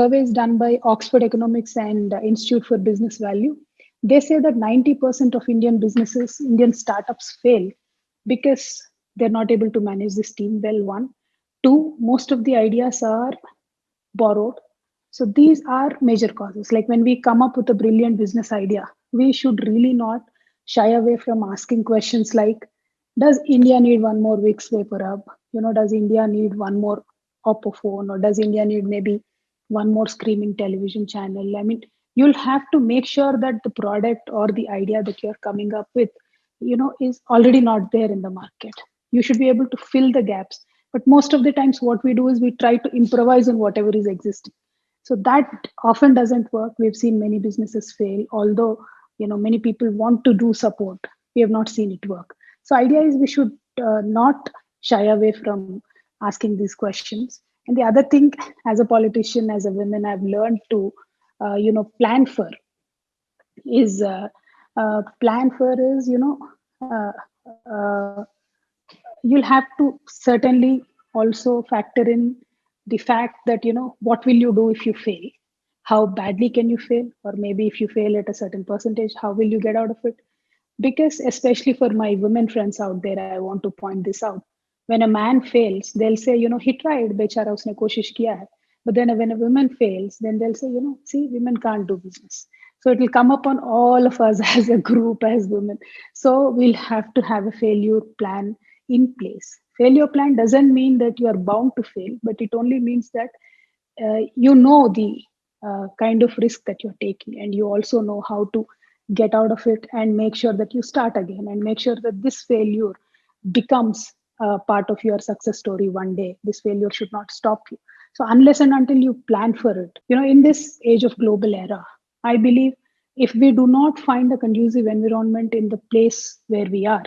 surveys done by Oxford Economics and Institute for Business Value, they say that 90% of Indian businesses, Indian startups fail because they're not able to manage this team well. One, two, most of the ideas are borrowed. So these are major causes. Like when we come up with a brilliant business idea, we should really not shy away from asking questions like, does India need one more Wix paper hub? Does India need one more Oppo phone, or does India need maybe one more streaming television channel? I mean, you'll have to make sure that the product or the idea that you're coming up with, is already not there in the market. You should be able to fill the gaps. But most of the times, what we do is we try to improvise on whatever is existing. So that often doesn't work. We've seen many businesses fail, although many people want to do support. We have not seen it work. So idea is we should not shy away from asking these questions. And the other thing, as a politician, as a woman, I've learned to plan for is plan for is uh, uh, you'll have to certainly also factor in the fact that what will you do if you fail, how badly can you fail, or maybe if you fail at a certain percentage, how will you get out of it? Because especially for my women friends out there, I want to point this out. When a man fails, they'll say, he tried, bechara usne koshish kiya hai. But then when a woman fails, then they'll say, see, women can't do business. So it will come upon all of us as a group, as women. So we'll have to have a failure plan in place. Failure plan doesn't mean that you are bound to fail, but it only means that you know the kind of risk that you're taking, and you also know how to get out of it and make sure that you start again, and make sure that this failure becomes part of your success story one day. This failure should not stop you. So unless and until you plan for it, in this age of global era, I believe if we do not find a conducive environment in the place where we are,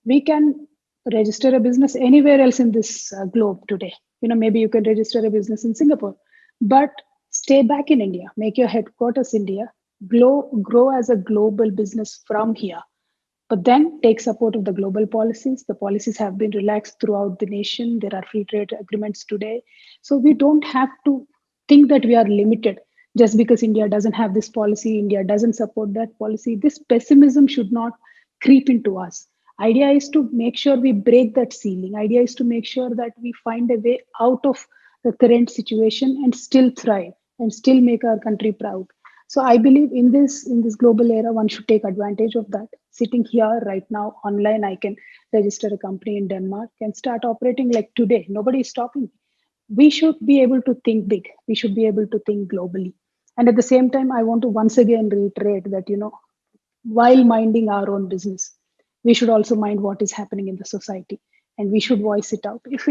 we can register a business anywhere else in this globe today. Maybe you can register a business in Singapore, but stay back in India, make your headquarters India, grow as a global business from here, but then take support of the global policies. The policies have been relaxed throughout the nation. There are free trade agreements today. So we don't have to think that we are limited just because India doesn't have this policy, India doesn't support that policy. This pessimism should not creep into us. Idea is to make sure we break that ceiling. Idea is to make sure that we find a way out of the current situation and still thrive and still make our country proud. So I believe in this global era, one should take advantage of that. Sitting here right now online, I can register a company in Denmark and start operating like today. Nobody is stopping me. We should be able to think big. We should be able to think globally. And at the same time, I want to once again reiterate that, while minding our own business, we should also mind what is happening in the society, and we should voice it out. If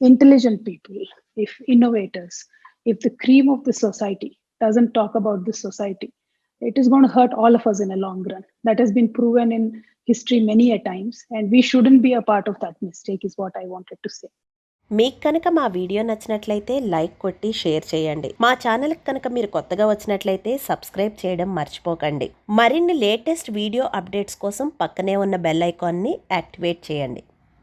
intelligent people, if innovators, if the cream of the society doesn't talk about this society, it is going to hurt all of us in a long run. That has been proven in history many a times, and we shouldn't be a part of that mistake, is what I wanted to say. మీకు కనుక మా video నచ్చినట్లయితే like కొట్టి share చేయండి. మా ఛానల్కి కనుక మీరు కొత్తగా వచ్చినట్లయితే సబ్స్క్రైబ్ చేయడం మర్చిపోకండి. మరిన్ని లేటెస్ట్ వీడియో అప్డేట్స్ కోసం పక్కనే ఉన్న బెల్ ఐకాన్ని యాక్టివేట్ చేయండి.